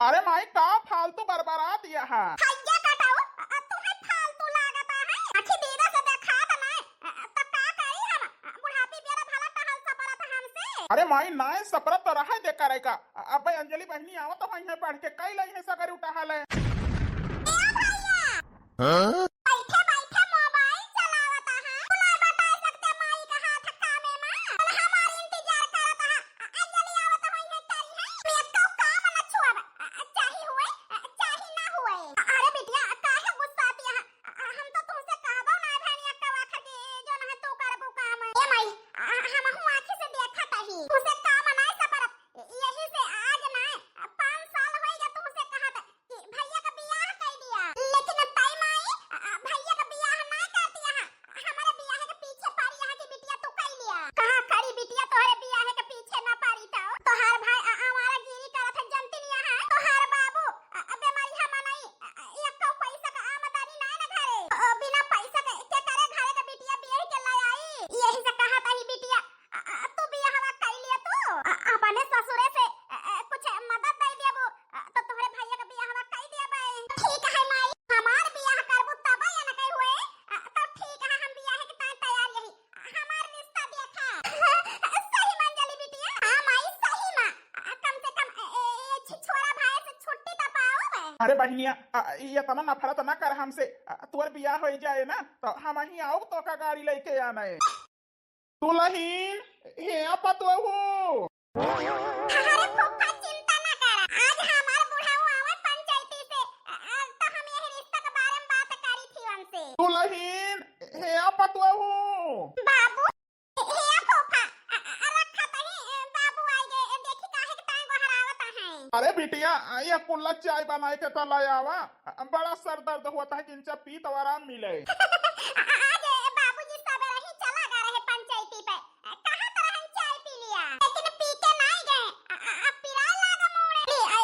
अरे माई का फालतू बरबरात यहाँ। भैया कटाओ तुम्हें फालतू लागता है आखी दीदा से देखा त नहीं त का करी हम बुढ़ापी बेरा भला टहल सपरत हमसे। अरे माई नाय सपरत तो रहा दे करेगा। अब अंजलि बहनी आवत तो वहीं पढ़ के कई लई है सगर उठा है। ए भैया बैठे बैठे मोबाइल चलावता है तू नहीं बता सकते माई का हाथ कामे में हमारी इंतजार करता है। अंजलि आवत होई है तारी है मैं तो काम न छुआब चाही हुए चाही ना हुए। अरे बिटिया काहे गुस्सा आती है हम तो तुमसे कहबो ना भैनिया कवा खके जो न तू करबो काम। ए माई हम हूं आंखी से देखत ही तुमसे काम नहीं सपरत यही से आज ना 5 साल हो गया तुमसे कहत कि भैया का बियाह कर दिया लेकिन ताई माई भैया का बियाह नहीं करती है हमारे बियाह के पीछे पारी यहाँ की बिटिया तू कर लिया। कहां खड़ी बिटिया तोहरे बियाह के पीछे ना पारी था तोहार भाई हमारा गिरी करत है जनती नहीं है तोहार बाबू बेमारी हम नहीं एक तो पैसा का आमदनी नहीं ना घरे बिना पैसा के करे घरे का बिटिया बियाह के ले आई यही से कहा था ही बिटिया तू बियाह कर लिया तू अपने ससुरे से कुछ मदद दे देबो तो तोहरे भैया का बियाह कर देबे। ठीक है माई हमार बियाह करबो तब या न कई हुए तो ठीक है हम बियाह के तैयार यही हमार रिश्ता देखा सही मंजली बिटिया। हां माई सही मां कम से कम छोरा भाई से छुट्टी तो पाओ। अरे बहनिया ये तना नफरत ना कर हमसे। तुअर बियाह हो जाए ना तो हम ही आओ तो का गाड़ी लेके आना है। दुल्हन हे आपा तो हो अरे फूफा चिंता ना कर आज हमार बुढ़ाऊ आवत पंचायती से तो हम यही रिश्ता के बारे में बात करी थी उनसे। दुल्हन हे आपा तो हो बाबू हे फूफा रखा तही बाबू आई गए देखी काहे के टाइम बाहर आवत है। अरे बिटिया ये कुल्ला चाय बनाए के तो ले आवा। बड़ा सर दर्द होता है किंचा पी तो आराम मिले। आज बाबूजी सवेरे ही चला गए रहे पंचायती पे कहां तरह चाय पी लिया लेकिन पी के नहीं गए अब पिरा लागा मोड़े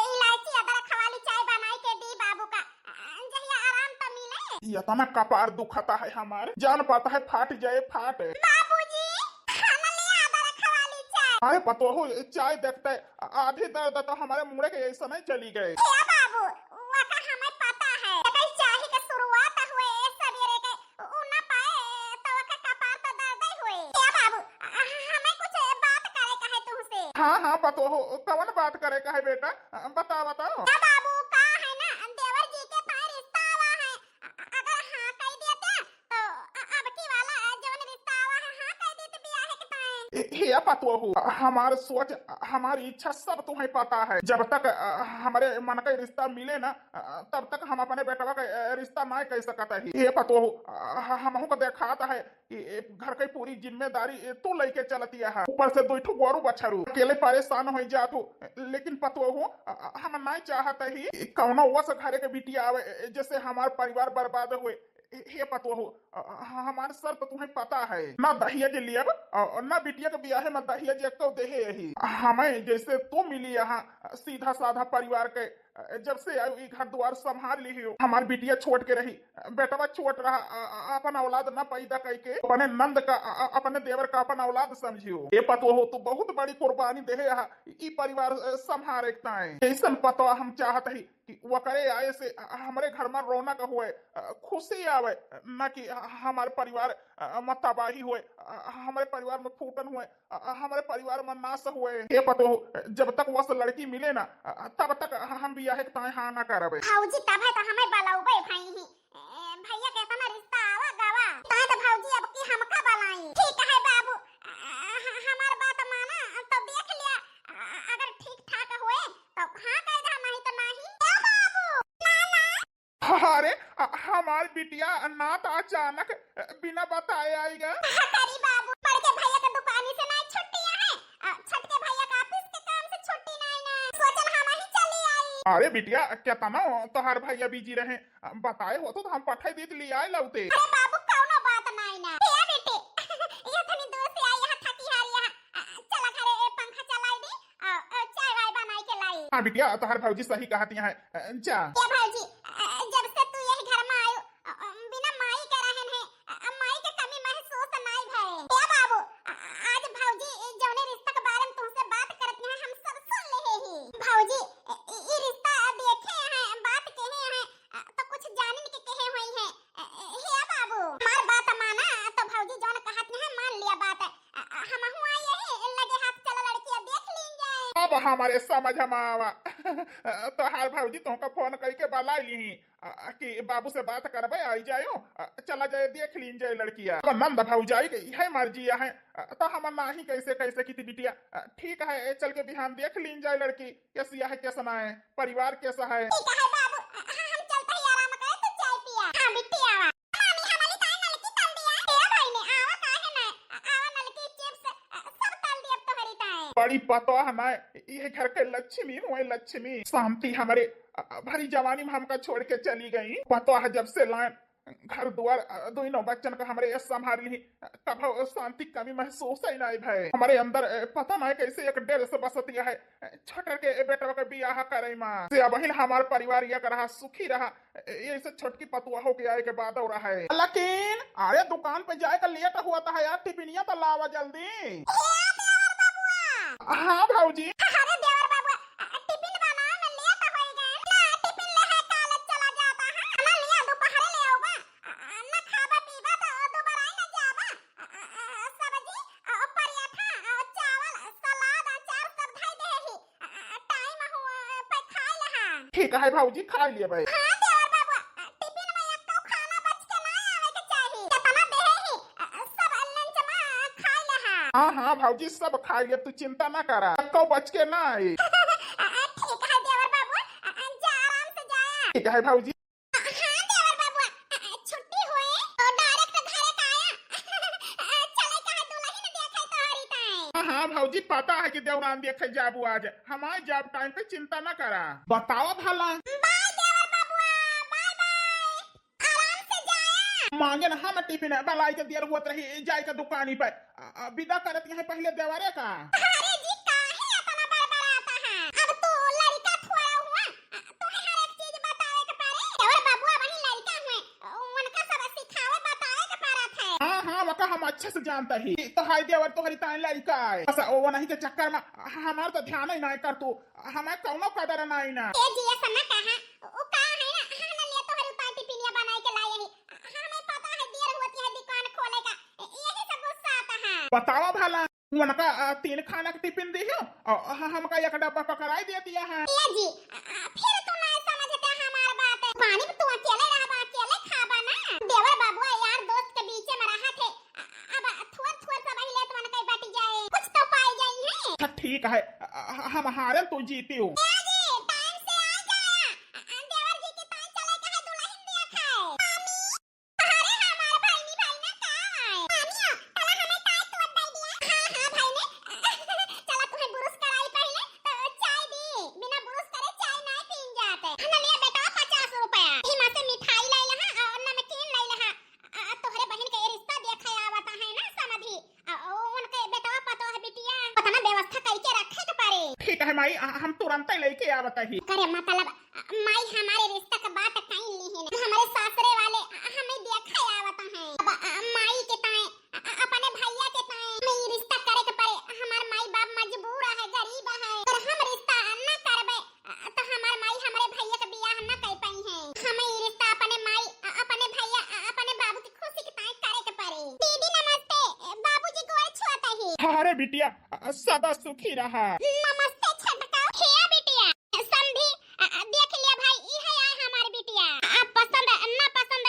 इलायची अदरक वाली चाय बनाई के दी बाबू का जहिया आराम तो मिले। ये तना कपार दुखता है हमारे जान पाता है फाट जाए फाट। बाबूजी खाना ले अदरक वाली चाय। अरे पतो हो चाय देखते आधी दर्द तो हमारे मुड़े के ऐसा नहीं चली गए। हे बाबू वाका हमें पता है कई चाय के शुरुआत हुए सवेरे के उ ना पाए तो वाका कपार तो दर्द ही हुए। हे बाबू हमें कुछ बात करे कहे तुमसे। हाँ पतो हो कौन बात करे का है बेटा बताओ बताओ। या बाबू का है ना देवर जी के पास रिश्ता आवा है अगर हां कह देते तो अब की वाला जवन रिश्ता आवा है हां कह देते बियाह के टाइम। हे पतो हो हमार सोच हमारी इच्छा सब तुम्हें पता है। जब तक हमारे मन का रिश्ता मिले ना तब तक हम अपने बेटवा का रिश्ता नहीं कह सकता है। ये पतो हो हमहू को देखाता है कि घर की पूरी जिम्मेदारी तू लेके चलती है। ऊपर से 2 गोरू बछरू अकेले परेशान हो जातू। लेकिन पतो हो हम नहीं चाहते ही कौनो वस घरे के बिटिया आवे जैसे हमार परिवार बर्बाद हुए। हे पतो हो हमारे सर तो तुम्हें पता है ना दहेज लिया ना बिटिया के ब्याह में दहेज एक तो देहे यही हमें जैसे तू मिली यहाँ सीधा साधा परिवार के जब से घर द्वार संभाल ली हो। हमारी बिटिया छोड़ के रही बेटवा छोट रहा अपन औलाद न पैदा करके अपने नंद का अपने देवर का अपन औलाद समझियो। ये पतो हो तू बहुत बड़ी कुर्बानी दे ई परिवार संभाल ऐसा पतो हम चाहते ही कि वो करे आए से हमारे घर में रौनक हुए खुशी आवे न कि हमारे परिवार में तबाही हुए हमारे परिवार में फूटन हुए हमारे परिवार में नाश हुए। ये पतो हो जब तक वो लड़की मिले ना तब तक हम भी यह हाँ ना करबे। भौजी तब है तो हमें बलाउबे भाई ही भैया कहता ना रिश्ता आवा गावा ता तो भौजी अब की हमका बलाई। ठीक है बाबू हमार बात माना तो देख लिया अगर ठीक ठाक हुए तो हां कह दे नहीं तो नहीं। ए बाबू ना अरे हमारी बिटिया ना तो अचानक बिना बताए आई गए। करी बाबू पढ़ के भैया के दुकानी से नहीं छुट्टियां है छट के भैया का ऑफिस के काम से छुट्टी नहीं ना सोचल हम ही चली आई। अरे बिटिया क्या तना तोहार भैया बिजी रहे बताए हो तो हम पठाई दी ले आए लौते। अरे बाबू कौनो बात नहीं ना ए बेटे ये थनी दूर से आई यहाँ थकी हारी यहाँ चला घरे पंखा चलाई दी चाय वाय बनाई के लाई। हाँ बिटिया तोहार भौजी सही कहती है जा। क्या भौजी जब से तू यही घर में आयो बिना माई के रहन है माई के कमी महसूस नहीं भए। ए बाबू आज भौजी जौने रिश्ता के बारे में तुमसे बात करत हैं हम सब सुन ले ही भौजी ई रिश्ता अब हमारे समझ में आवा तो हार भौजी तुमका फोन करके बला ली कि बाबू से बात करबे आई जायो चला जाए देख लीन जाए लड़किया तो नंद भौजाई गई है मर्जिया है तो हम नाही कैसे कैसे की बिटिया ठीक है चल के बिहान देख लीन जाए लड़की कैसी है कैसा है परिवार कैसा है ठीक है बाबू हम चलते ही आराम करे तो चाय पिया हां बिटिया आवा मामी हमारी ताई नलकी तल दिया तेरा भाई ने आवा काहे ना आवा नलकी चिप्स सब तल दिया तोहरी ताई बड़ी पतो है ना ये घर के लक्ष्मी हुए लक्ष्मी शांति हमारे भरी जवानी में हमका छोड़ के चली गई पतो है जब से लाइन घर द्वार दोनों बच्चन का हमारे संभाल ली तब शांति कमी महसूस ही नहीं भाई हमारे अंदर पता नहीं कैसे एक डेढ़ से बसतिया है छोटे के बेटा का बियाह करे माँ से अब हमारे परिवार यह रहा सुखी रहा ऐसे छोटकी पतुआ हो के आए के बाद हो रहा है लेकिन अरे दुकान पे जाए का लेट हुआ था यार टिफिनिया तो लावा जल्दी हाँ भाजी अरे देवर बाबू टिफिन बनाओ मैं लेट हो गए ना टिफिन ले है कॉलेज चला जाता है ना लिया दोपहर ले आओगा ना खाबा पीबा तो दोबारा ही ना जाबा सब्जी और पराठा और चावल सलाद अचार सब धाई दे ही टाइम हुआ पे खा ले हां ठीक है भाजी खा लिए भाई हां देवर बाबू टिफिन में एक तो खाना बच के ना आवे के चाहिए कितना दे ही सब लंच में खा ले हां हाँ भाजी सब खा लिए तू चिंता ना करा कौ बच के ना आई ठीक है देवर बाबू जा आराम से जाया ठीक है भाजी हाँ देवर बाबू छुट्टी हुई तो डायरेक्ट घरे का आया चले कहा दुल्हन देखे तोहरी ताई हाँ भाजी पता है कि देवरान देखे जाबू आज हमारे जब टाइम पे चिंता ना करा बताओ भला बाय देवर बाबू बाय बाय आराम से जाया मांगे ना हम टिफिन बलाई के देर होत रही जाए के दुकानी पे विदा करत यहाँ पहले देवरे का अरे जी काहे इतना बड़बड़ाता है अब तू लड़का थोड़ा हुआ तो हर एक चीज बतावे के पारे देवर बाबू वही लड़का हुए उनका सब सिखावे बतावे के पारत है हाँ वका हम अच्छे से जानता ही तो हाय देवर तो हरी तान लड़का है बस वो नहीं के चक्कर में हमार तो ध्यान ही नहीं कर तू हमें कौनो कदर नहीं ना ए जी ऐसा ना कहा वो कहा है ना हमने लिए तो हरी पार्टी पिनिया बनाई के लाए ही हमें पता है देर होती है दुकान खोले का यही सब गुस्सा आता है बताओ भला उनका 3 खाना का टिफिन दी हो हमका एक डब्बा पकड़ाई दे दिया है ए जी फिर तू नहीं समझते हमार बात पानी में तू अकेले रहबा अकेले खाबा ना देवर बाबू यार दोस्त के बीच में रहा थे अब थोड़ थोड़ सब ही ले तो मन कई बाटी जाए कुछ तो पाई जाई है अच्छा ठीक है हम हारे तू जीती हूँ ए जी टाइम से आ जाया देवर जी के ताई चले कहा दुल्हन दिया खाए मामी अरे हमारे भाई नी भाई ना का है मामी चला हमें ताई तोड़ दे दिया हां भाई ने चला तुम्हें बुरुस कराई पहले तो चाय दी बिना बुरुस करे चाय नहीं पीन जाते हमने लिया बेटा 50 रुपया हिमा से मिठाई ले लहा और नमकीन ले लहा तोहरे बहन के रिश्ता देखा आवता है ना समझी उनके बेटा पतो है बिटिया पता व्यवस्था करके रखे के पारे ठीक है माई हम तुरंत ही लेके आवत ही करे मतलब माई हमारे रिश्ता का बात कहीं नहीं है हमारे सासरे वाले हमें देखा आवता है अब माई के ताए अपने भैया के ताए नहीं रिश्ता करे के परे हमार माई बाप मजबूर है गरीब है अगर हम रिश्ता न करबे तो हमार माई हमारे भैया का बियाह न कर पाई है हमें ये रिश्ता अपने माई अपने भैया अपने बाबू की खुशी के ताए करे के परे दीदी नमस्ते बाबूजी गोड़ छुआता ही अरे बिटिया सदा सुखी रहा नमस्ते छटका खिया बिटिया समझी देख लिया भाई ई है आए हमारी बिटिया आप पसंद ना पसंद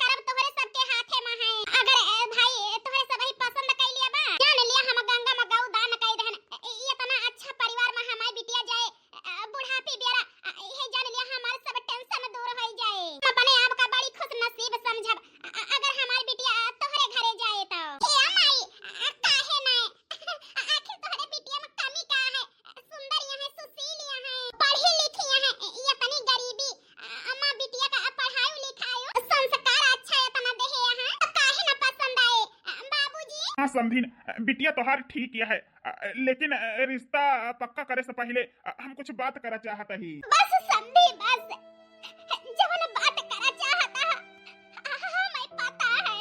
करब तोहरे सबके हाथे में है अगर भाई तोहरे सब ही पसंद कर लिया बा जान लिया हम गंगा में गौ दान कर दहन इतना अच्छा परिवार में हमारी बिटिया जाए बुढ़ापी बेरा ये जान लिया हमारे सब टेंशन दूर हो जाए हम अपने आप का बड़ी खुश नसीब समझब अगर हमारी बिटिया तोहरे घरे जाए तो खिया माई काहे नहीं आखिर तोहरे बिटिया में कमी का है सुंदर यहाँ सुशील यहाँ पढ़ी लिखी यहाँ ये तनी गरीबी अम्मा बिटिया का पढ़ाई लिखाई संस्कार अच्छा है तना देहे यहाँ तो काहे ना पसंद आए बाबूजी हाँ समझी बिटिया तो हर ठीक है लेकिन रिश्ता पक्का करे से पहले हम कुछ बात करा चाहता ही बस समझी बस जवन बात करा चाहता हमें पता है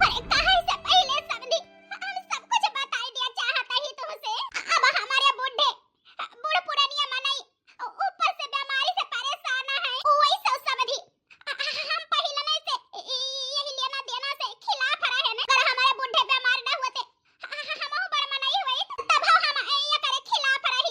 पर कहे से पहले समझी हम सब कुछ बता दिया चाहता ही तुमसे अब हमारे बूढ़े बूढ़ पुरानिया मनाई ऊपर से बीमारी से परेशान है वही सब समझी हम पहले नहीं से यही लेना देना से खिलाफ रहे ना अगर हमारे बूढ़े बीमार ना होते हम बड़ मनाई हुई तब हम ये करे खिलाफ रहे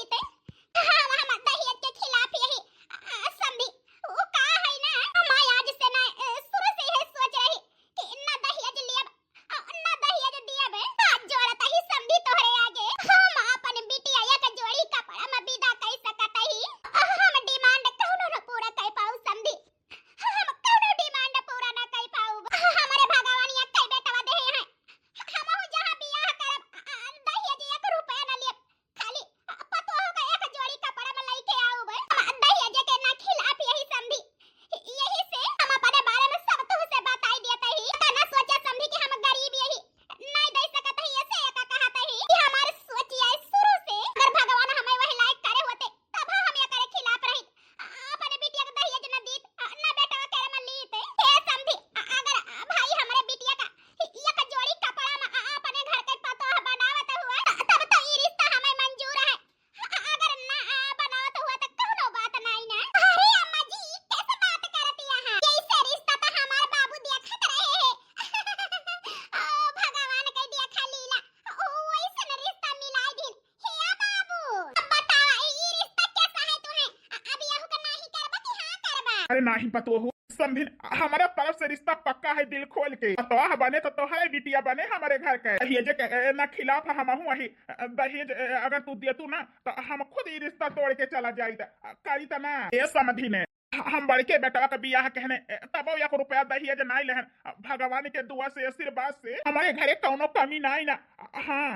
अरे नहीं पतो समझी, हमारा तरफ से रिश्ता पक्का है दिल खोल के। तो बने तो तोहरे बिटिया बने हमारे घर के। दहेज के ना खिलाफ हम हूँ वही दहेज अगर तू दे तू ना तो हम खुद ही रिश्ता तोड़ के चला जाई करी त ना। ये समझी ने हम बड़के बेटा का बियाह कहने तब 1 रुपया दहेज नहीं लेहन। भगवान के दुआ से आशीर्वाद से हमारे घरे कौनो कमी नहीं ना। हाँ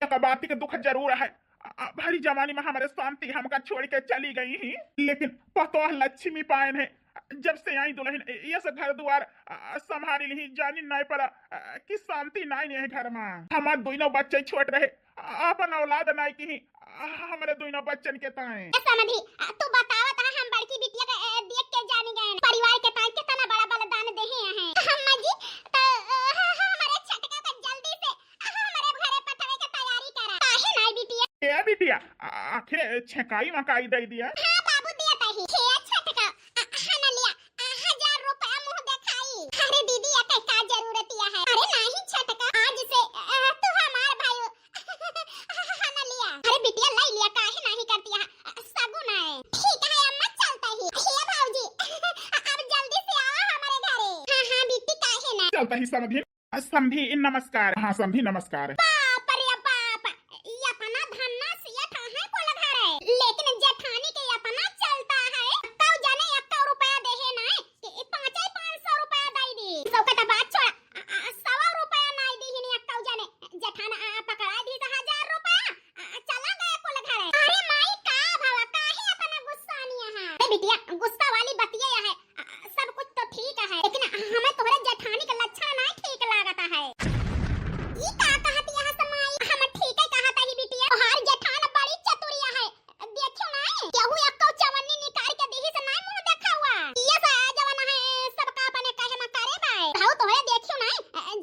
एक बात के दुख जरूर है, भरी जवानी में हमारे शांति हमका छोड़ के चली गई ही, लेकिन पतो लक्ष्मी पायन है जब से आई दुल्हन ये से घर द्वार संभाली ली जानी नहीं पड़ा कि शांति नहीं है घर में। हमारे दोनों बच्चे छोट रहे, अपन औलाद नहीं की हमारे दोनों बच्चन के ताए। समझी तू बतावत है हम बड़की बिटिया के देख के जानी गए परिवार के ताई कितना बड़ा बलिदान देहे हैं हम जी। तो हमारे छटका पे जल्दी से हमारे घरे पठवे के तैयारी करा काहे नहीं बिटिया। ए बिटिया आखिर छकाई मकाई दे दिया। हां बाबू दिया तही छे छटका हना लिया 1000 रुपया मुंह दिखाई। अरे दीदी ये का जरूरत है। अरे नहीं छटका आज से तू हमार भाई हना लिया। अरे बिटिया ले लिया काहे नहीं करती है सगुन है। ठीक है अम्मा चलता ही हे भाऊजी अब जल्दी से आओ हमारे घरे। हां हां बिट्टी काहे ना चलता ही समझी समझी नमस्कार। हाँ समझी नमस्कार। बाप रे बाप ये अपना धन्ना सिया है कोल घरे लेकिन जेठानी के अपना चलता है। कौ जाने 1 रुपया देहे ना कि 500 रुपया दई दी सब का बात छोड़ 100 रुपया नहीं दी ही नहीं कौ जाने जेठाना पकड़ा दी 1000 रुपया चला गया कोल घरे। अरे माई का भावा काहे अपना गुस्सा नहीं है। अरे बिटिया गुस्सा वाली बतिया है सब कुछ तो ठीक है लेकिन हमें तोहरे जेठानी का लक्षण नहीं ठीक लागता है। ई का कहती है समाई हम ठीक है कहता ही बिटिया तोहार जेठान बड़ी चतुरिया है। देखो ना केहू एक चवन्नी निकाल के देही से नहीं मुंह देखा हुआ ये सा जवाना है सबका अपने कहे में करे भाई भाऊ तोहरे देखियो ना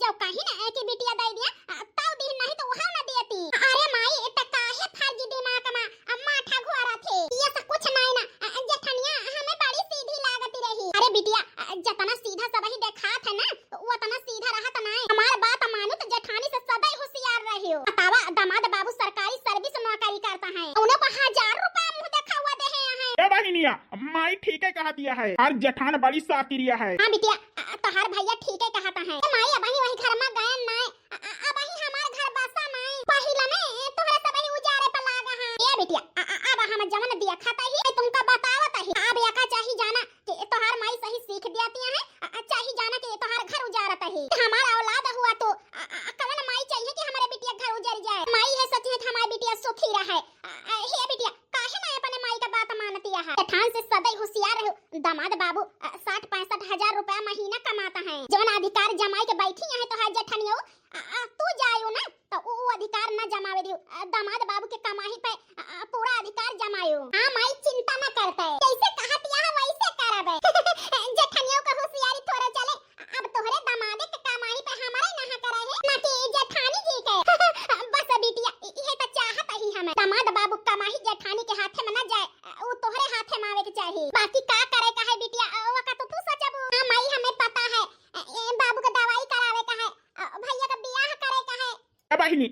जब कहीं ना कि बिटिया दे दिया तब दी नहीं तो वहां ना देती। अरे माई एटा काहे फर्जी दिमाग में माथा घुरा थे ये सब कुछ नहीं ना जेठनिया हमें बड़ी सीधी लागती रही। अरे बिटिया जतना सीधा सब ही देखा था ना उतना सीधा रहत नहीं। हमार बात मानो तो जेठानी से सदा ही होशियार रही हो। बतावा दामाद बाबू सरकारी सर्विस नौकरी करता है उन्हें को 1000 रुपया मुंह देखा हुआ दे हैं। ए बहिनिया माई ठीक है कहा दिया है और जेठान बड़ी साकिरिया है। हां बिटिया तोहार भैया ठीक है कहता है माई अब वही घर में गए नहीं अब वही हमार घर बसा नहीं पहिला में तोहरे सब ही उजारे पर लागा है। ए बिटिया अब हम जवन दिया खाता ही तुमका बतावत ही अब एका चाही जाना कि तोहार माई सही सीख दियाती है चाही जाना कि तोहार घर उजारत ही हमारा औलाद हुआ तो कवन माई चाहिए कि हमारे बिटिया घर उजड़ जाए। माई है सच है हमारी बिटिया सुखी रहे। हे बिटिया काहे ना अपने माई का बात मानती है। जेठान से सदा ही होशियार रहो। दामाद बाबू 60-65 हजार रुपया महीना कमाता है जवन अधिकार जमाई के बैठी है तो हर जेठनियो तू जायो ना तो वो अधिकार न जमावे दियो दामाद बाबू के कमाई पे पूरा अधिकार जमायो। हां माई चिंता न करते जैसे कहत यहां वैसे करबे जेठनियो का होशियारी थोड़ा चले अब तोहरे दामाद के कमाई पे हमारे नहा करे है ना कि जेठानी जी के बस बिटिया ये तो चाहत ही हमें दामाद बाबू कमाई जेठानी के हाथे में न जाए वो तोहरे हाथे में आवे के चाहिए। बाकी का करे का है बिटिया वो का तो तू सोचबू। हां माई हमें पता है बाबू का दवाई करावे का है भैया का बियाह करे का है। ए बहिनी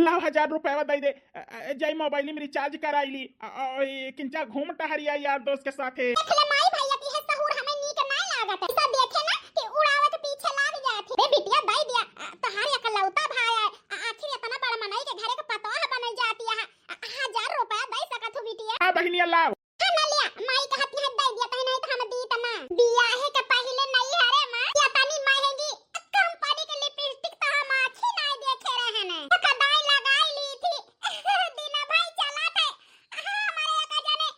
ला 1000 रुपया दे दे जय मोबाइल में रिचार्ज कराईली किंचा घूम टहरिया यार दोस्त के साथे। देख ले माई भैया की है सहूर हमें नीक नहीं लागत ऐसा देखे ना कि उड़ावे के पीछे लाग जात रे बिटिया दे दिया तोहार एकलौता भाई है आखिर इतना बड़ा मनई के घरे के पतोह बनल जाती है 1000 रुपया दे सकत हो बिटिया। हां बहिनिया लाओ ना लिया माई कहती है दे दिया कहीं नहीं तो हम दी तना बियाह के पहले नहीं हरे मां या तनी महंगी कंपनी के लिपस्टिक तो हम आखी नहीं देखे रहे ने कदाई लगाई ली थी दीना भाई चला थे हमारे का जाने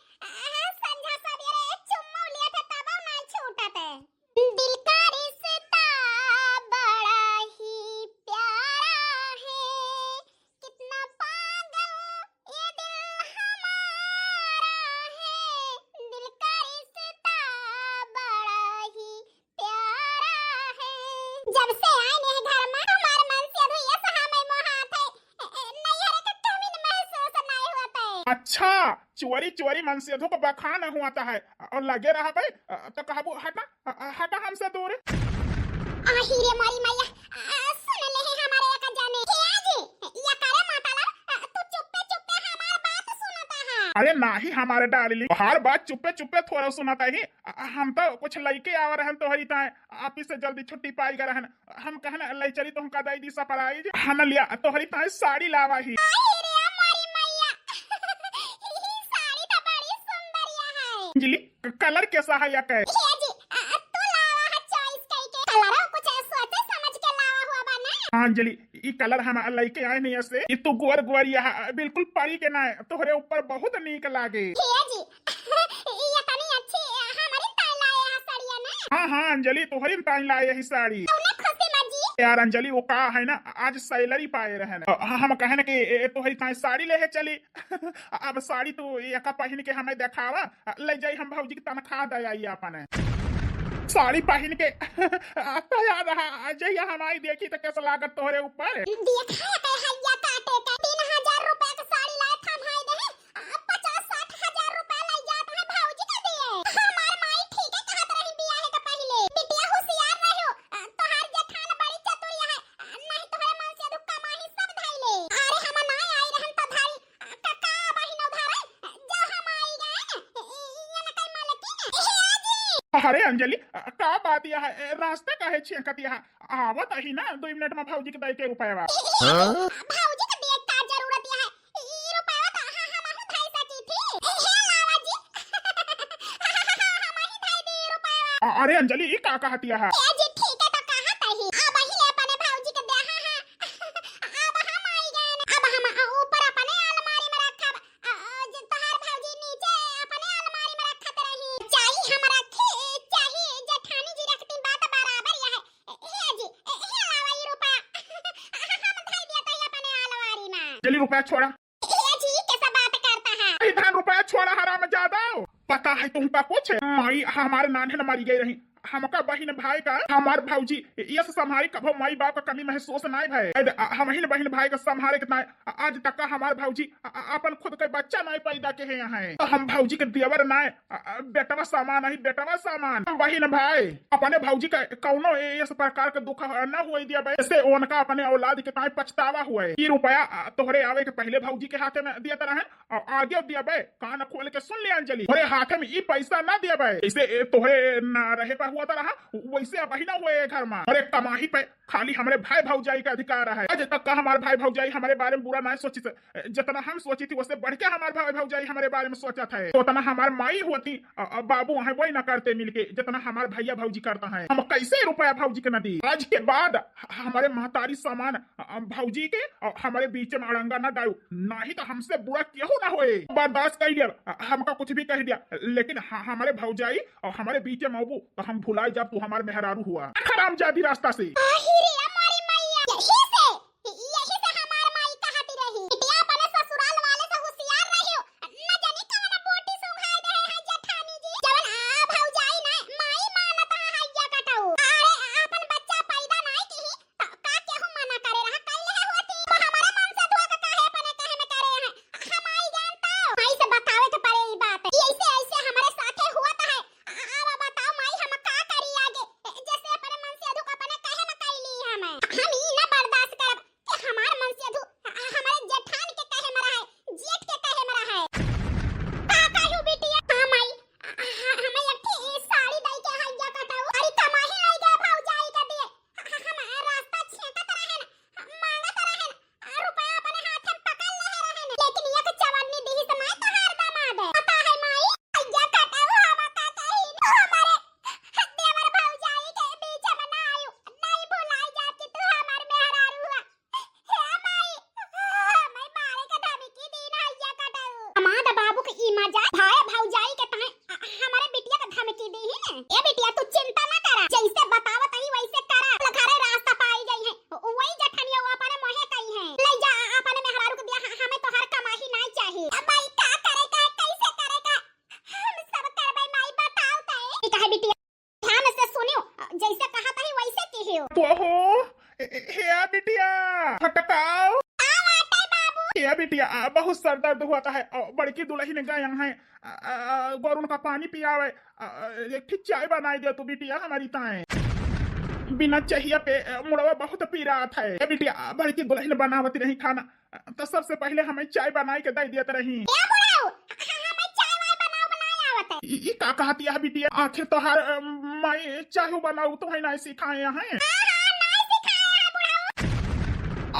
संझा सवेरे चुम्मा लिए थे तब नहीं छूटा थे। दिल का रिश्ता बड़ा ही प्यारा है कितना पागल ये दिल हमारा है दिल का रिश्ता बड़ा ही प्यारा है। जब से आए ने घर में हमारे मन से अभी ये सहामे मोहात है नहीं हरे का कमी महसूस नहीं होता है। अच्छा चोरी चोरी मन से धोख बखान हुआ है और लगे रहा भाई तो कहबू हटा हटा हमसे दूर। आहिरे मारी मैया सुन ले हमारे एक जाने के आज या करे माताला तू चुप्पे चुप्पे हमार बात सुनता है अरे नाही हमारे डार्लिंग, हर बात चुप्पे चुप्पे थोड़ा सुनाता ही। हम तो कुछ लड़के आवा रहन तो हरी ताए ऑफिस से जल्दी छुट्टी पाई कर रहन। हम कहना लई चली तो हम का दाई दी सपराई हम लिया तो हरी ताए साड़ी लावा ही। अंजलि कलर कैसा है या कै? अंजलि ई कलर हम लइके आए नहीं ऐसे ई तू गोर गोरिया बिल्कुल परी के ना है तोहरे ऊपर बहुत नीक लागे। हाँ हाँ अंजलि तोहरी ताई लाए यही साड़ी। यार अंजलि वो का है ना आज सैलरी पाए रहे ना हम कहने कि तोहरी ताई साड़ी ले चली। अब साड़ी तो एका पहन के हमें देखावा ले जाई हम भौजी की तनख्वाह दे आई अपन साड़ी पहन के। आता याद जइया हमारी देखी तो कैसा लागत तोहरे ऊपर। अरे अंजलि का बात यह है रास्ते कहे छे कतिया आवत ही ना 2 मिनट में भौजी के दई के रुपया। भौजी के देख का जरूरत है ई रुपया तो हम धई सकी थी हे लावा जी। हम ही धई दे रुपया। अरे अंजलि ई का कहतिया है ए जी ठीक है तो कहां तही अब ही ले अपने भौजी के दे। हां अब हम आई गए अब हम ऊपर अपने अलमारी में रखब जो तोहार भौजी नीचे अपने अलमारी में रखत रही चाही हमरा चली रुपया छोड़ा। जी कैसा बात करता है इधर रुपया छोड़ा हराम ज्यादा पता है तुमका कुछ माई हमारे नाने न मरी गई रही हमका बहन भाई का हमार भौजी ये संभारी कभो माई बाप का कमी महसूस नहीं भय हम ही बहन भाई का संभारे कितना आज तक का हमार भौजी अपन खुद के बच्चा नहीं पैदा के है यहाँ तो हम भौजी के देवर ना बेटवा सामान नहीं बेटवा सामान बहन भाई अपने भौजी का कौनो इस प्रकार के दुख न हुए दिया ऐसे उनका अपने औलाद के ताई पछतावा हुआ ये रुपया तोहरे आवे के पहले भौजी के हाथे में दिया तरह और आगे दिया बे कान खोल के सुन लिया अंजलि तोहरे हाथे में ये पैसा ना दिया बे इसे तोहरे न रहे हुआ रहा वैसे अब ही ना हुए घर में और एक कमाही पे खाली हमारे भाई भौजाई का अधिकार है। आज तक का हमारे भाई भौजाई हमारे बारे में बुरा नहीं सोची जितना हम सोची थी उससे बढ़ के हमारे भाई भौजाई हमारे बारे में सोचा था तो उतना हमारे माई होती बाबू है वही ना करते मिलके जितना हमारे भैया भौजी करता है। हम कैसे रुपया भौजी के न दी आज के बाद हमारे महतारी सामान भौजी के और हमारे बीच में अड़ंगा न डालू नहीं तो हमसे बुरा क्यों ना होए बर्दाश्त कर लिया हमका कुछ भी कह दिया लेकिन हमारे भौजाई और हमारे बीच में मौबू तो हम भुलाए जब तू हमारे मेहरारू हुआ खराम जादी रास्ता से बिटिया बहुत सर दर्द हुआ है बड़की दुल्हन गए हैं गौरून का पानी पियावे एक ठीक चाय बनाई दे तू बिटिया हमारी ताए बिना चाहिए पे मुड़वा बहुत पी रहा था बिटिया बड़की दुल्हन बनावती रही खाना तो सबसे पहले हमें चाय बनाई के दे देते रही है। ई का कहती है बिटिया? आखिर तोहार माई चाहू बनाऊ तो है ना सिखाए हैं। हाँ नहीं सिखाया है बुढ़ाऊ।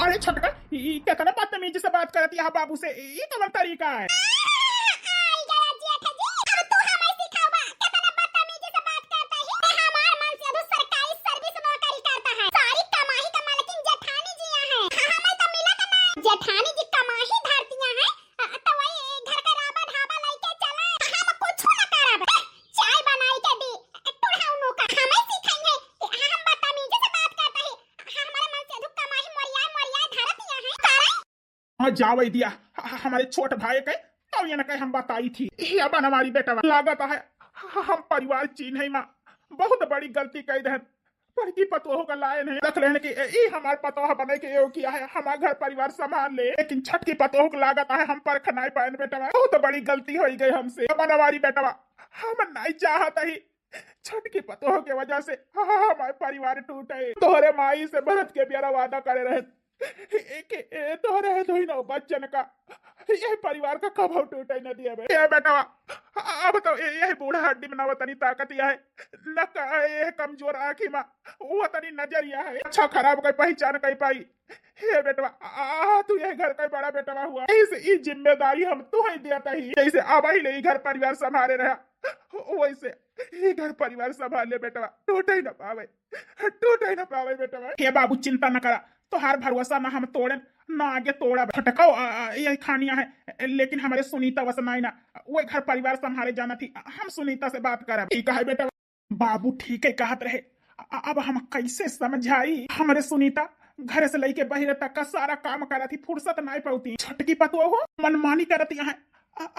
अरे छोटका, ई कितना बदतमीजी से बात करती है बाबू से, ई कौन तरीका है? आई गया जेठ जी, अब तू हमें सिखावा कितना बदतमीजी से बात करता है। हमार मन से अधू सरकारी सर्विस नौकरी करता है, सारी कमाई का मालकिन जेठानी जी है। हमें तो मिला का ना, जेठानी जी कमाई धरतियां है तो वही घर का राबा ढाबा लेके चले, हम कुछ ना करब, चाय बनाई के दी टुढ़ाउनो का हमें सिखाएंगे। हम बदतमीजी से बात करता है, हमारे मन से अधू कमाई मोरिया धरतियां है करे। हाँ जावे दिया, हमारे छोट भाई के तो ये न कहे हम बताई थी। ये अपन हमारी बेटा लागत है हम परिवार चीन है माँ, बहुत बड़ी गलती कही दे। पड़की पतोह का लाए नहीं रख लेने की, ई हमार पतोह बने के यो किया है, हमारा घर परिवार संभाल ले, लेकिन छठ की पतोह की लागत है हम पर खनाई पाए बेटा, बहुत बड़ी गलती हो गई हमसे। अपन हमारी बेटा हम नहीं चाहता ही छठ की पतोह के वजह से हमारे परिवार टूटे। तोहरे माई से भरत के बियारा वादा करे रहे तोहरे तो ही ना बच्चन का, ये परिवार का कब टूटे न दिया बेटा। अब तो ये बूढ़ा हड्डी में तनी ताकत है न, ये कमजोर आँखी में वो तनी नजरिया है, अच्छा खराब कोई पहचान कहीं पाई। हे बेटवा तू ये घर का बड़ा बेटवा हुआ, इस जिम्मेदारी हम तू ही देता ही, जैसे अब ही ले घर परिवार संभाले रहा वैसे ये घर परिवार संभाल ले बेटवा, टूटे ही न पावे बेटवा। हे बाबू चिंता न करा, तोहार भरोसा ना हम तोड़े ना आगे तोड़ा। फटकाओ ये खानिया है, लेकिन हमारे सुनीता वसनाई ना, वो घर परिवार संभाले जाना थी, हम सुनीता से बात करा। ठीक है बेटा, बाबू ठीक है कहत रहे। अब हम कैसे समझाई? हमारे सुनीता घर से लेके बहिर तक का सारा काम करा थी, फुर्सत नहीं पाती। छटकी पतुआ हो मनमानी करती है,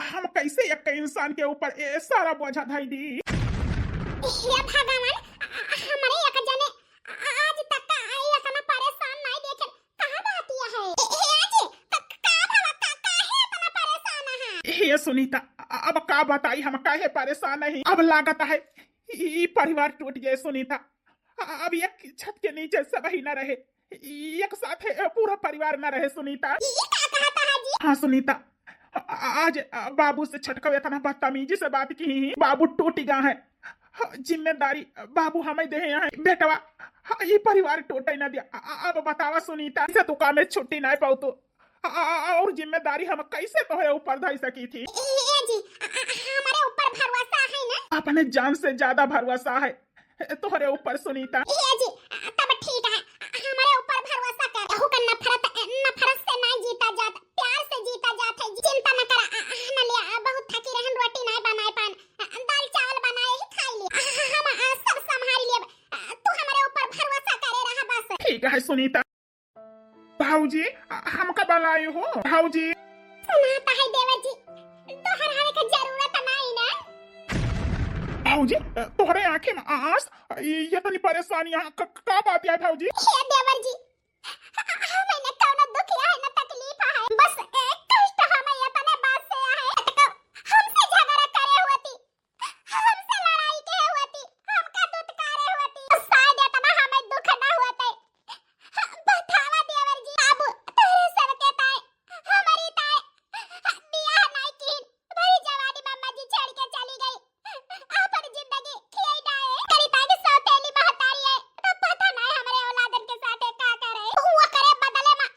हम कैसे एक इंसान के ऊपर ये सारा बोझा धाई दी? हे भगवान, हमारे एक जने आज तक का एक ना परेशान नहीं देखे, कहां बात यह है? हे जी का भला काहे इतना परेशान है? हे सुनीता, अब का बताई हम काहे परेशान नहीं? अब लागत है ये परिवार टूट गए सुनीता, अब एक छत के नीचे सब ही न रहे, एक साथ पूरा परिवार न रहे सुनीता। ये क्या कहता है जी? हाँ सुनीता, आज बाबू से छटका इतना बदतमीजी से बात की, बाबू टूट गया है, जिम्मेदारी बाबू हमें दे हैं बेटवा, ये परिवार टूटे न दिया। अब बतावा सुनीता, इसे तू काम में छुट्टी नहीं पाऊ तो और जिम्मेदारी हम कैसे तोहरे ऊपर धाई सकी थी? ये जी हमारे ऊपर भरोसा है ना? अपने जान से ज्यादा भरोसा है तोहरे ऊपर सुनीता। ये जी तब ठीक है, हमारे ऊपर भरोसा कर, हो का नफरत से नहीं जीता जाता, प्यार से जीता जाता है। चिंता न कर, हम लिया बहुत थकी रहन, रोटी नहीं बनाए पान, दाल चावल बनाए ही खा लिया, हम सब संभाल लिए, तू हमारे ऊपर भरोसा करे रहा बस। ठीक है सुनीता। भाऊजी हमका बनाई हो? भाऊजी सुनाता है देवर जी, दोहरावे की जरूरत नहीं ना। भाऊजी तोहरे आंखें में आंस, ये तनी परेशानी का बात है भाऊजी? हे देवर जी, हमें कौनो दुख है न तकलीफ है, बस एक कष्ट हमें ये तने बात से है, हमसे झगड़ा करे होती, हमसे लड़ाई के होती, हमका दुत्कारे होती, शायद इतना हमें दुख न होते। बतावा देवर जी, अब तेरे सब के ताए हमारी ताए बियाह नहीं की, भरी जवानी मम्मा जी छोड़ के चली गई, अपन जिंदगी खियाई डाए, तेरी ताए की सौतेली महतारी है, तो पता नहीं हमारे औलादन के साथ का करे, हुआ करे बदले में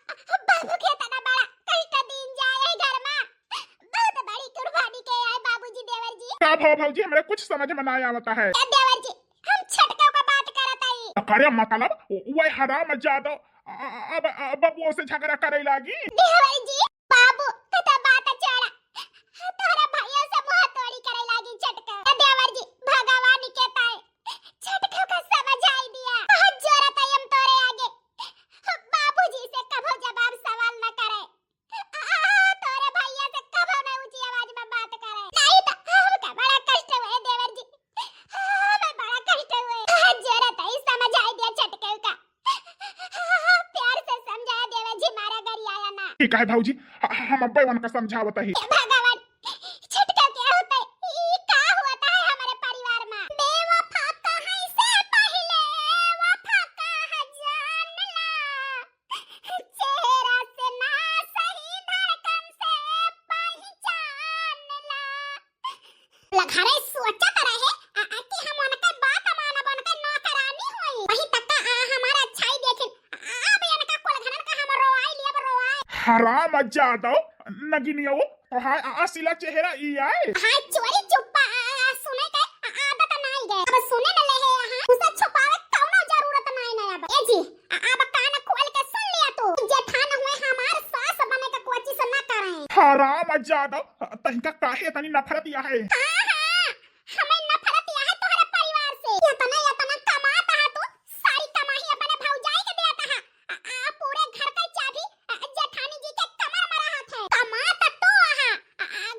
बाबू के तना बड़ा कष्ट दिन जाए घर में, बहुत बड़ी कुर्बानी के आए बाबूजी देवर जी। का भाऊजी हमारे कुछ समझ में नहीं आता है। देवर जी हम छटके का बात करत हई। करे मतलब वो हराम जादो अब बबुओं से झगड़ा करे लागी? देवर जी बाबू कता बात चढ़ा, तोरा भैया से मुंह तोड़ी करे लागी छटके। देवर जी भगवान के ताए छटके का समझाई दिया, बहुत जरूरत है हम तोरे आगे, बाबूजी से कभो जवाब सवाल न करे, तोरे भैया से कभो न ऊंची आवाज में बात करे, नहीं तो हमका बड़ा कष्ट हुए देवर जी, हमें बड़ा कष्ट हुए, बहुत जरूरत है समझाई दिया छटके का, प्यार से समझाया देवर जी, मारा गरी आया ना। ठीक है भाऊजी, हम अब्बे वन का समझावत ही। भगवान छटका क्या होता है, ये क्या होता है हमारे परिवार में? बेवफा कहीं से पहले वफा का जान ला, चेहरा से ना सही धड़कन से पहचान ला, घरे सोचत रहे कि हम उनके बात मानब उनके नौकरानी होई वही तक हमारा अच्छाई देखे अब इनका कुलघरन का हम रोवाई लिया रोवाई हराम जादो नगिनियो तो हाय असिला चेहरा ई आए हाय चोरी चुप्पा सुने के आदत नहीं गए अब सुने न ले है उसे छुपावे कौनो जरूरत नहीं ना अब ए जी अब कान खोल के सुन लिया तू जेठान हुए हमार सास बने का कोची से ना करे हराम जादो तनिका काहे तनी नफरत या है हमें नफरत यह है तुम्हारे परिवार से इतना कमाता है तू सारी कमाई अपने भौजाई के देता है पूरे घर का चाबी जेठानी जी के कमर में रहा है कमाता तो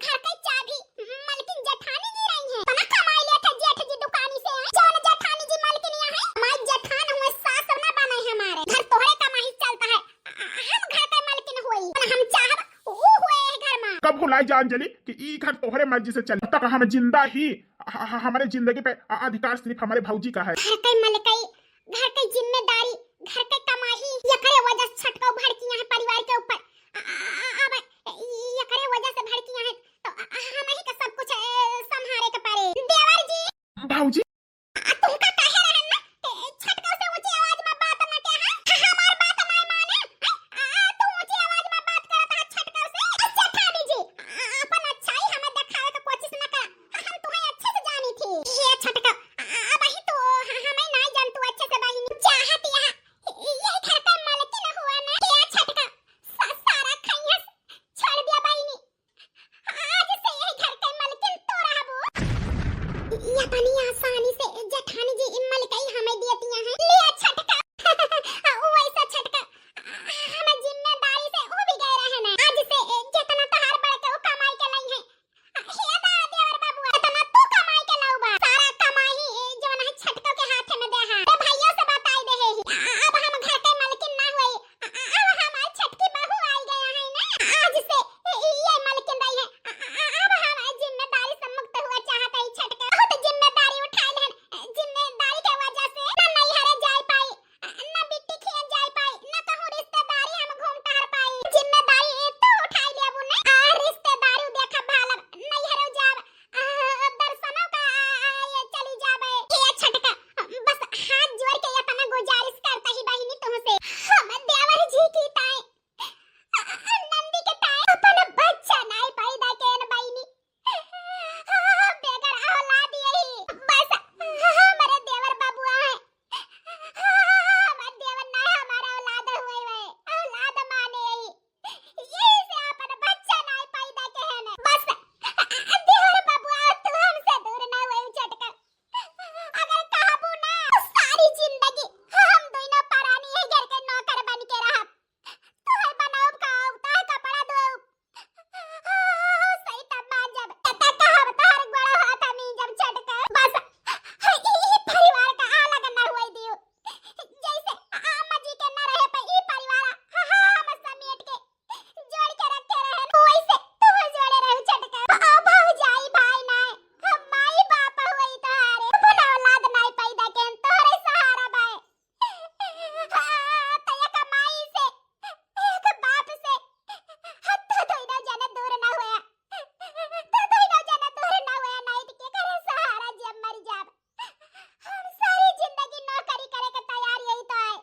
घर का चाबी मालकिन जेठानी जी रही है तना कमाई ले थे जेठ जी दुकानी से जौन जेठानी जी मालकिन है हमारे जेठान हुए सास ना बने हमारे घर तोहरे कमाई चलता है हम घर का मालकिन होई पर हम चाहब वो हुए घर में कब भुलाई जा अंजलि कि ई घर तोहरे मर्जी से चले तक हम जिंदा ही हमारे जिंदगी पे अधिकार सिर्फ हमारे भौजी का है घर की मलकई घर की जिम्मेदारी घर की कमाई ये करे वजह से छटका भड़कियां है परिवार के ऊपर अब ये करे वजह से भड़कियां है तो हम ही का सब कुछ संभाले के पारे देवर जी भौजी तुमका कहे रहन ना छटका से ऊंची आवाज में बात ना के हमार बात नहीं माने तू ऊंची आवाज में बात करत है छटका से जेठानी जी अपन अच्छाई हमें दिखावे का कोशिश ना कर हम तुम्हें अच्छे से जानी थी ये छटका अब ही तो हमें नहीं जान तू अच्छे से बहिनी चाहती है ये घर का मालकिन हुआ ना ये छटका सारा खैया छोड़ दिया बहिनी आज से यही घर का मालकिन तो रहबो ये बनी आसानी से जेठानी जी इम्मल कई हमें देती हैं लिया छटका वैसा छटका हमें जिम्मेदारी से हो भी गए रहे ना आज से जितना तहार बड़ के कमाई के नहीं है हे दा देवर बाबू इतना तू कमाई के लाऊबा सारा कमाई जोन है छटका के हाथ में दे है भैया से बताई दे है अब हम घर के मालकिन ना हुए अब हमारी छटकी बहू आई गया है ना आज से ये मालकिन रही है अब हम जिम्मेदारी से मुक्त हुआ चाहता है छटका बहुत जिम्मेदारी उठा ले जिम्मेदारी के वजह से ना नहीं हरे जाए पाई ना बिट्टी खेत जाए पाई ना कहूं रिश्तेदारी हम घूम टहर पाई जिम्मेदारी तो उठा ले अब ना रिश्तेदारी देखा भालब नहीं हरे जाब दर्शनों का ये चली जाबे ये छटका बस हाथ जोड़ के इतना गुजारिश करता ही बहिनी तुमसे हम देवर जी की ताई नंदी के ताई अपन बच्चा नहीं पैदा केन बहिनी बेगर औलाद यही बस हमारे देवर बाबुआ है हमारे देवर ना हमारा औलाद हुए वे औलाद माने यही से अपन बच्चा नहीं पैदा केन बस देवर बाबुआ तू हमसे दूर ना हुए छटका अगर कहबू ना तो सारी जिंदगी हम दोनों परानी है घर के नौकर बन के रहब तोहर बनाओ खाओ ताह कपड़ा धो सही तब जब तक कहब तोहर गोड़ा हाथ में जब छटका बस ई परिवार का अलग ना होई दियो जैसे अम्मा जी के न रहे पे ई परिवार हम समेट के जोड़ के रखे रहे वैसे तू जोड़े रह छटका भौजाई भाई ना माई बाप होई तोहारे अपन औलाद नहीं पैदा केन तोहरे सहारा बाए तया कमाई से एक बाप से तो दोइनो जना दूर ना होया तो दोइनो जना दूर ना होया नहीं के करे सहारा जब मर जाब हम सारी जिंदगी नौकरी करे के तैयार यही तो है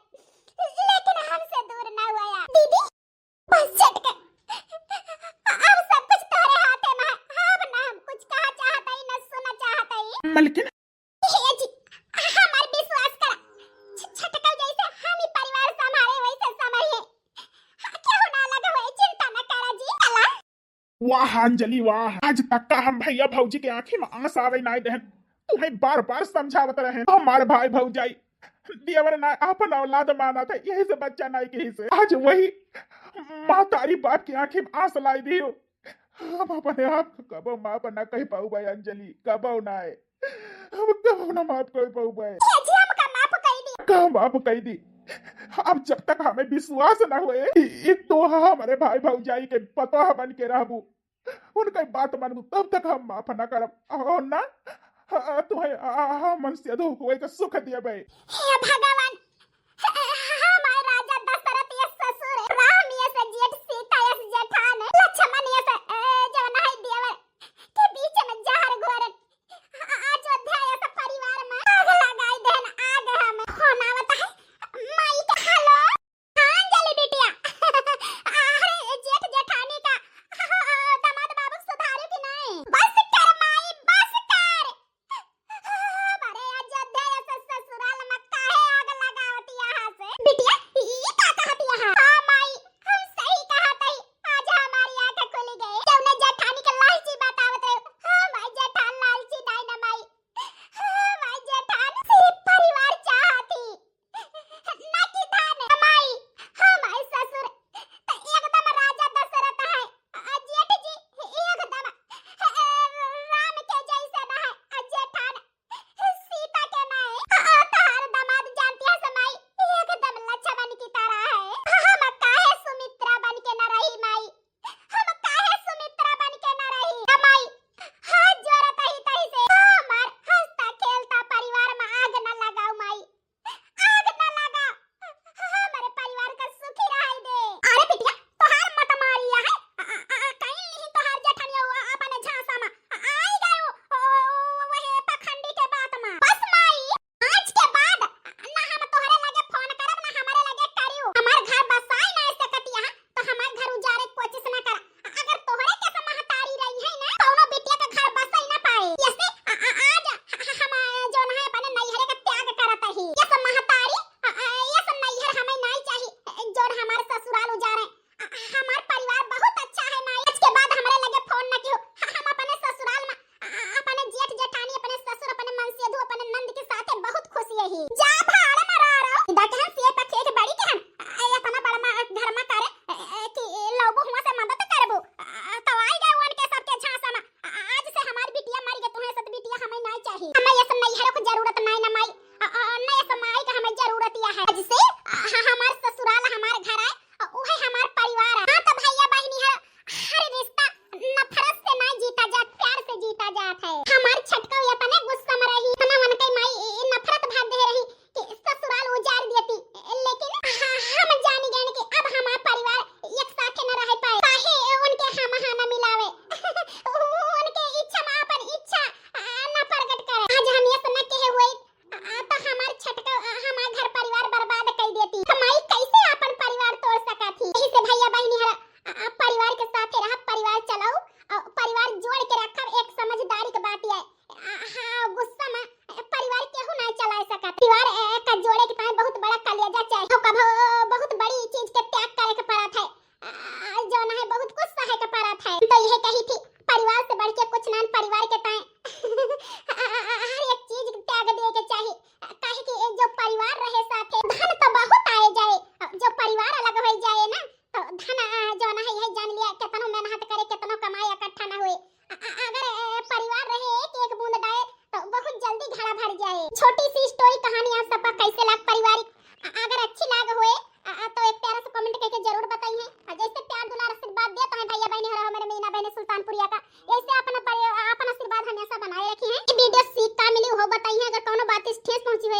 लेकिन हमसे दूर ना होया दीदी बस छटका अब सब कुछ तुम्हारे हाथ में है अब ना हम कुछ कहा चाहता ही ना सुनना चाहता ही मलकिन हे जी हमार विश्वास कर छटका जैसे हम ही परिवार संभाले वैसे संभालिए क्यों ना लगा हुए चिंता न करा जी अल्लाह वाह अंजलि वाह आज तक का हम भैया भौजी के आंखी में आंसू आवे नहीं दहन तुम्हें बार बार समझावत रहे हमारे भाई भौजाई देवर ना अपन औलाद माना था यही से बच्चा नहीं कहीं से आज वही माँ तारी बाप की आंखी में आंसू लाई दी हो हम अपने आप को कबो माँ पर ना कह पाऊ भाई अंजलि कबो ना है हम कबो ना माफ कर पाऊ भाई ये जी हम का माफ कर दी का माफ कह दी अब जब तक हमें विश्वास न हुए एक तो हमारे भाई भौजाई के पता बन के रहबू उनका बात मानबू तब तक हम माफ न करब और ना तुम्हें मन से अधो हुए का सुख दिया भाई हे भगवान हमारे राजा दशरथ ये ससुर राम ये से जेठ सीता ये से जेठान लक्ष्मण ये से जवन है देवर के बीच में जहर घोर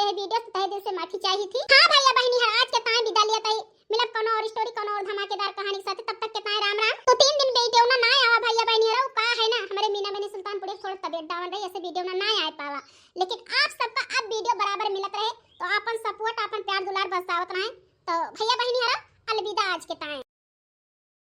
रहे वीडियो तो तहे दिल से माफी चाहिए थी। हां भैया बहनी हर आज के ताए विदा लिया तई मिलब कोनो और स्टोरी कोनो और धमाकेदार कहानी के साथ, तब तक के ताए राम राम। तो 3 दिन वीडियो ना आवा भैया बहनी हर का है ना हमारे मीना बहनी सुल्तानपुर थोड़ा तबियत डाउन रही ऐसे वीडियो ना आ पावा, लेकिन आप सबका अब वीडियो बराबर मिलत रहे तो अपन सपोर्ट अपन प्यार दुलार बरसावत रहे। तो भैया बहनी हर अलविदा आज के ताए।